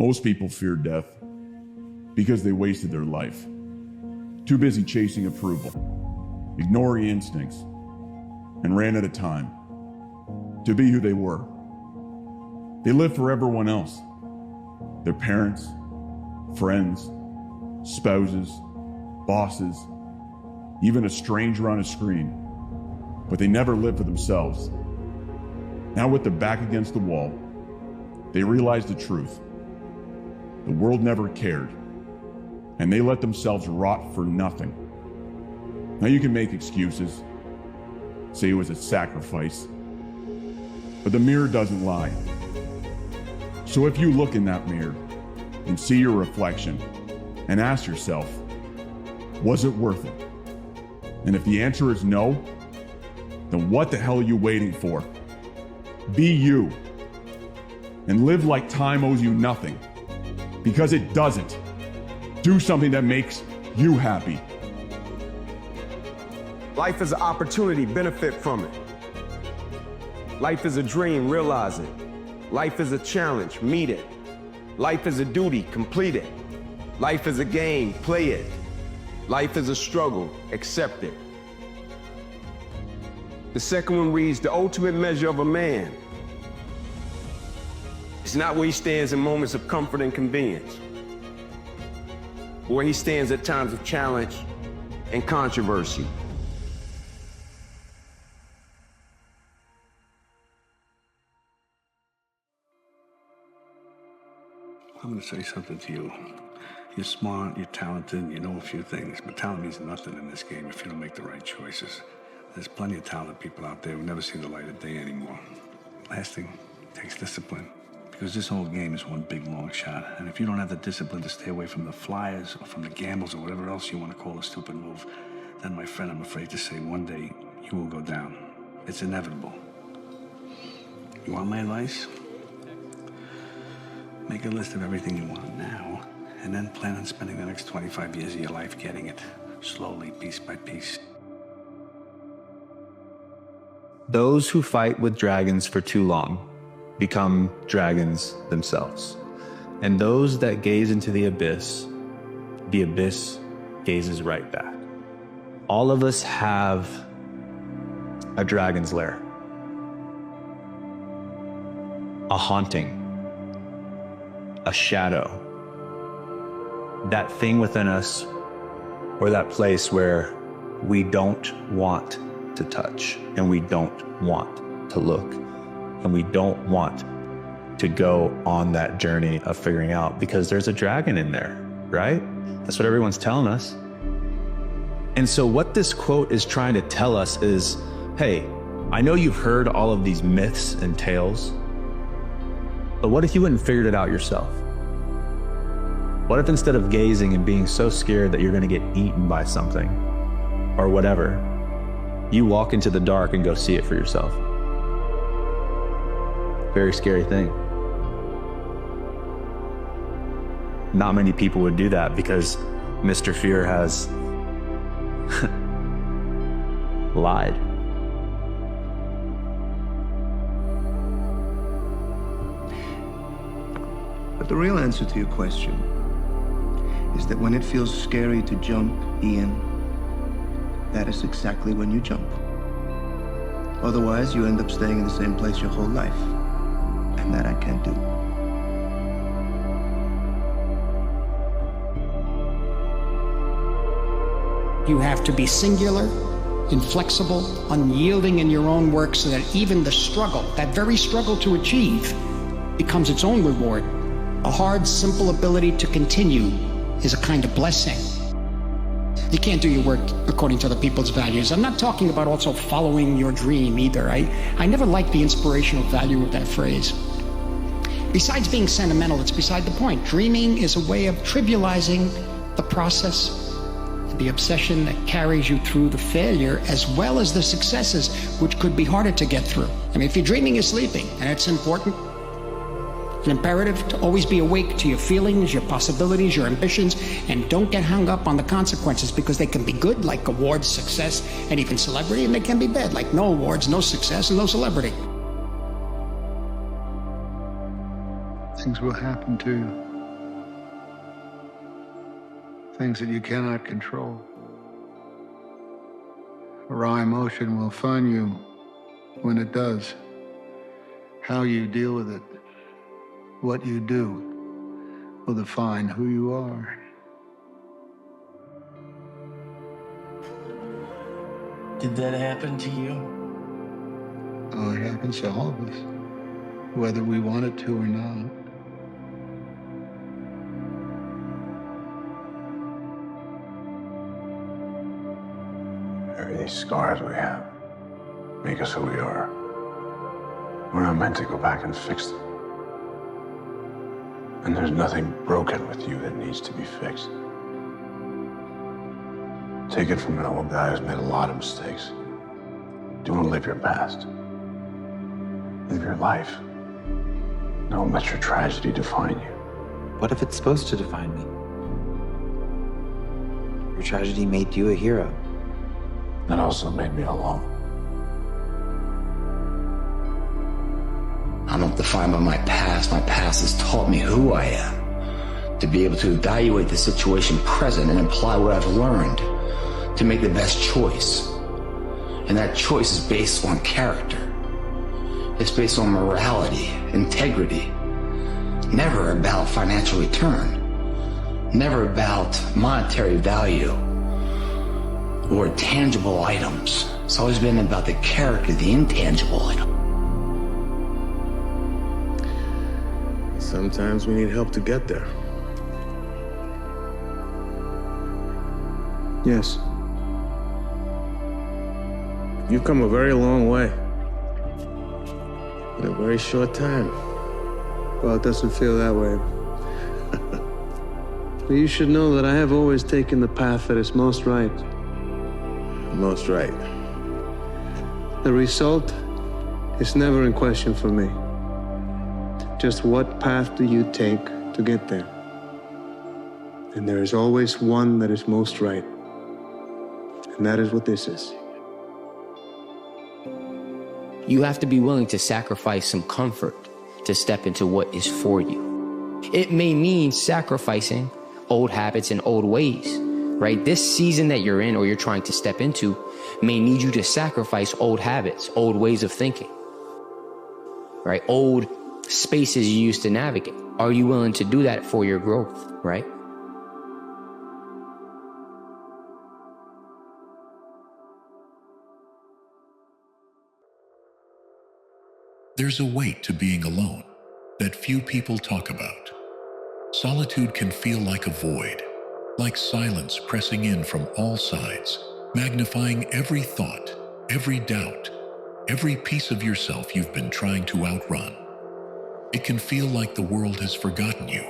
Most people fear death because they wasted their life, too busy chasing approval, ignoring instincts, and ran out of time to be who they were. They lived for everyone else, their parents, friends, spouses, bosses, even a stranger on a screen, but they never lived for themselves. Now with their back against the wall, they realized the truth. The world never cared, and they let themselves rot for nothing. Now you can make excuses, say it was a sacrifice, but the mirror doesn't lie. So if you look in that mirror and see your reflection and ask yourself, was it worth it? And if the answer is no, then what the hell are you waiting for? Be you and live like time owes you nothing, because it doesn't. Do something that makes you happy. Life is an opportunity, benefit from it. Life is a dream, realize it. Life is a challenge, meet it. Life is a duty, complete it. Life is a game, play it. Life is a struggle, accept it. The second one reads, the ultimate measure of a man is not where he stands in moments of comfort and convenience, but where he stands at times of challenge and controversy. I'm going to say something to you. You're smart, you're talented, you know a few things, but talent means nothing in this game if you don't make the right choices. There's plenty of talented people out there who never see the light of day anymore. Last thing, takes discipline. Because this whole game is one big long shot. And if you don't have the discipline to stay away from the flyers or from the gambles or whatever else you want to call a stupid move, then my friend, I'm afraid to say one day you will go down. It's inevitable. You want my advice? Make a list of everything you want now, and then plan on spending the next 25 years of your life getting it, slowly, piece by piece. Those who fight with dragons for too long become dragons themselves. And those that gaze into the abyss gazes right back. All of us have a dragon's lair, a haunting, a shadow, that thing within us, or that place where we don't want to touch, and we don't want to look, and we don't want to go on that journey of figuring out, because there's a dragon in there, right? That's what everyone's telling us. And so what this quote is trying to tell us is, hey, I know you've heard all of these myths and tales, but what if you went and figured it out yourself? What if instead of gazing and being so scared that you're gonna get eaten by something or whatever, you walk into the dark and go see it for yourself? Very scary thing. Not many people would do that because Mr. Fear has lied. But the real answer to your question is that when it feels scary to jump, Ian, that is exactly when you jump. Otherwise, you end up staying in the same place your whole life. And that I can't do. You have to be singular, inflexible, unyielding in your own work so that even the struggle, that very struggle to achieve, becomes its own reward. A hard, simple ability to continue is a kind of blessing. You can't do your work according to other people's values. I'm not talking about also following your dream either. I never liked the inspirational value of that phrase. Besides being sentimental, it's beside the point. Dreaming is a way of trivializing the process, the obsession that carries you through the failure as well as the successes, which could be harder to get through. I mean, if you're dreaming, you're sleeping, and it's important. It's imperative to always be awake to your feelings, your possibilities, your ambitions, and don't get hung up on the consequences, because they can be good, like awards, success, and even celebrity, and they can be bad, like no awards, no success, and no celebrity. Things will happen to things that you cannot control. A raw emotion will find you when it does. How you deal with it, what you do, will define who you are. Did that happen to you? Oh, it happens to all of us, whether we want it to or not. These scars we have make us who we are. We're not meant to go back and fix them. And there's nothing broken with you that needs to be fixed. Take it from an old guy who's made a lot of mistakes. Do you want to live your past? Live your life. Don't let your tragedy define you. What if it's supposed to define me? Your tragedy made you a hero. That also made me alone. I'm not defined by my past. My past has taught me who I am. To be able to evaluate the situation present and apply what I've learned to make the best choice. And that choice is based on character. It's based on morality, integrity. Never about financial return. Never about monetary value or tangible items. It's always been about the character, the intangible item. Sometimes we need help to get there. Yes. You've come a very long way. In a very short time. Well, it doesn't feel that way. But you should know that I have always taken the path that is most right. Most right. The result is never in question for me. Just what path do you take to get there? And there is always one that is most right. And that is what this is. You have to be willing to sacrifice some comfort to step into what is for you. It may mean sacrificing old habits and old ways, right? This season that you're in or you're trying to step into may need you to sacrifice old habits, old ways of thinking, right? Old spaces you used to navigate. Are you willing to do that for your growth, right? There's a weight to being alone that few people talk about. Solitude can feel like a void, like silence pressing in from all sides, magnifying every thought, every doubt, every piece of yourself you've been trying to outrun. It can feel like the world has forgotten you,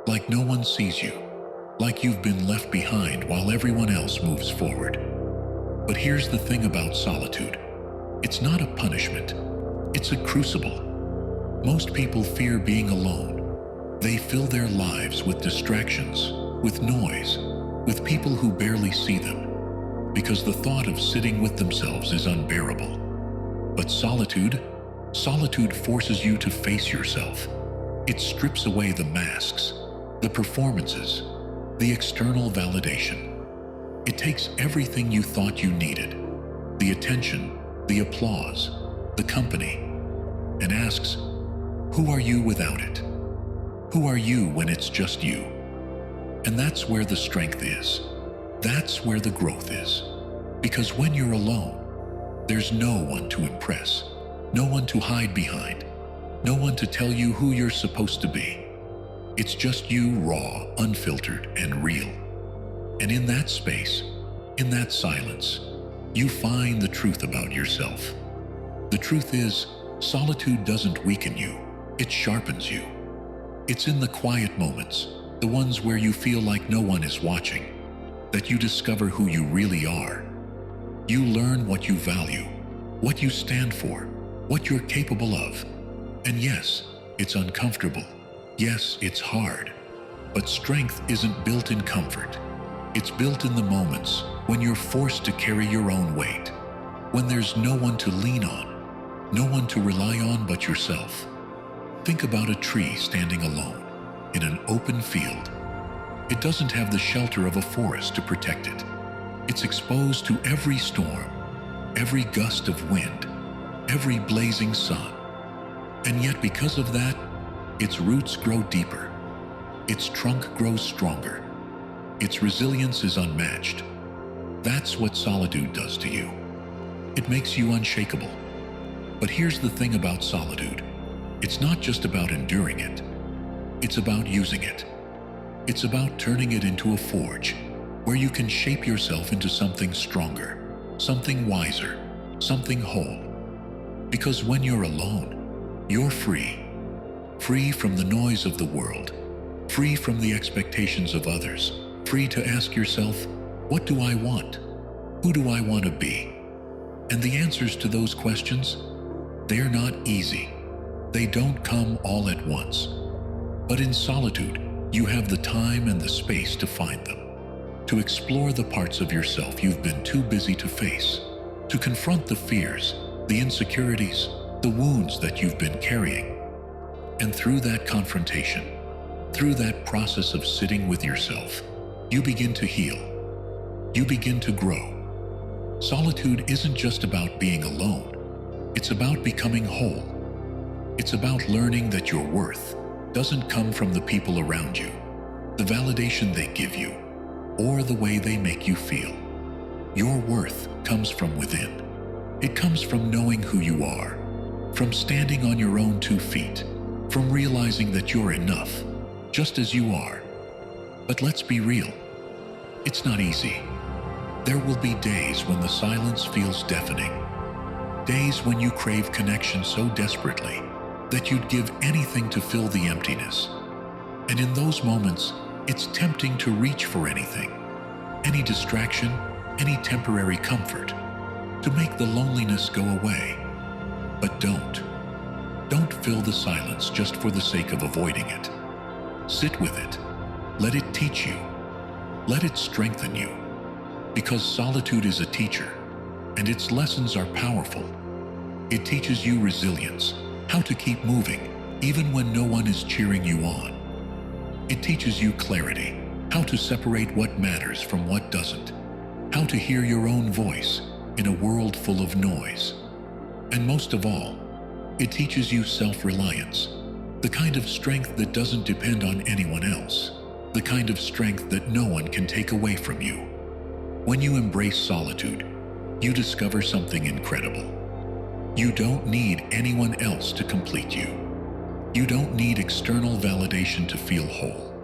like no one sees you, like you've been left behind while everyone else moves forward. But here's the thing about solitude. It's not a punishment. It's a crucible. Most people fear being alone. They fill their lives with distractions, with noise, with people who barely see them, because the thought of sitting with themselves is unbearable. But solitude forces you to face yourself. It strips away the masks, the performances, the external validation. It takes everything you thought you needed, the attention, the applause, the company, and asks, who are you without it? Who are you when it's just you? And that's where the strength is. That's where the growth is. Because when you're alone, there's no one to impress, no one to hide behind, no one to tell you who you're supposed to be. It's just you, raw, unfiltered, and real. And in that space, in that silence, you find the truth about yourself. The truth is, solitude doesn't weaken you, it sharpens you. It's in the quiet moments, the ones where you feel like no one is watching, that you discover who you really are. You learn what you value, what you stand for, what you're capable of. And yes, it's uncomfortable. Yes, it's hard. But strength isn't built in comfort. It's built in the moments when you're forced to carry your own weight, when there's no one to lean on, no one to rely on but yourself. Think about a tree standing alone in an open field. It doesn't have the shelter of a forest to protect it. It's exposed to every storm, every gust of wind, every blazing sun. And yet because of that, its roots grow deeper. Its trunk grows stronger. Its resilience is unmatched. That's what solitude does to you. It makes you unshakable. But here's the thing about solitude. It's not just about enduring it. It's about using it. It's about turning it into a forge where you can shape yourself into something stronger, something wiser, something whole. Because when you're alone, you're free. Free from the noise of the world, free from the expectations of others, free to ask yourself, what do I want? Who do I want to be? And the answers to those questions, they're not easy. They don't come all at once. But in solitude, you have the time and the space to find them, to explore the parts of yourself you've been too busy to face, to confront the fears, the insecurities, the wounds that you've been carrying. And through that confrontation, through that process of sitting with yourself, you begin to heal. You begin to grow. Solitude isn't just about being alone. It's about becoming whole. It's about learning that your worth doesn't come from the people around you, the validation they give you, or the way they make you feel. Your worth comes from within. It comes from knowing who you are, from standing on your own 2 feet, from realizing that you're enough, just as you are. But let's be real. It's not easy. There will be days when the silence feels deafening. Days when you crave connection so desperately that you'd give anything to fill the emptiness. And in those moments, it's tempting to reach for anything, any distraction, any temporary comfort, to make the loneliness go away. But don't. Don't fill the silence just for the sake of avoiding it. Sit with it. Let it teach you. Let it strengthen you. Because solitude is a teacher, and its lessons are powerful. It teaches you resilience, how to keep moving, even when no one is cheering you on. It teaches you clarity, how to separate what matters from what doesn't, how to hear your own voice in a world full of noise. And most of all, it teaches you self-reliance, the kind of strength that doesn't depend on anyone else, the kind of strength that no one can take away from you. When you embrace solitude, you discover something incredible. You don't need anyone else to complete you. You don't need external validation to feel whole.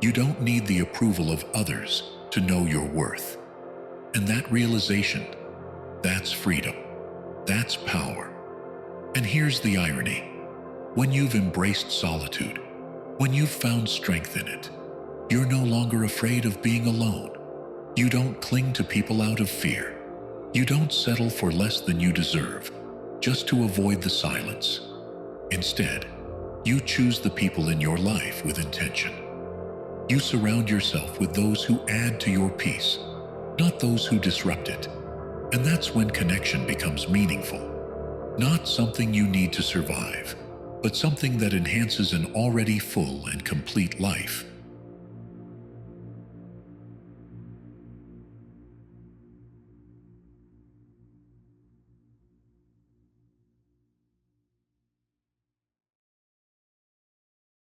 You don't need the approval of others to know your worth. And that realization, that's freedom. That's power. And here's the irony. When you've embraced solitude, when you've found strength in it, you're no longer afraid of being alone. You don't cling to people out of fear. You don't settle for less than you deserve, just to avoid the silence. Instead, you choose the people in your life with intention. You surround yourself with those who add to your peace, not those who disrupt it. And that's when connection becomes meaningful. Not something you need to survive, but something that enhances an already full and complete life.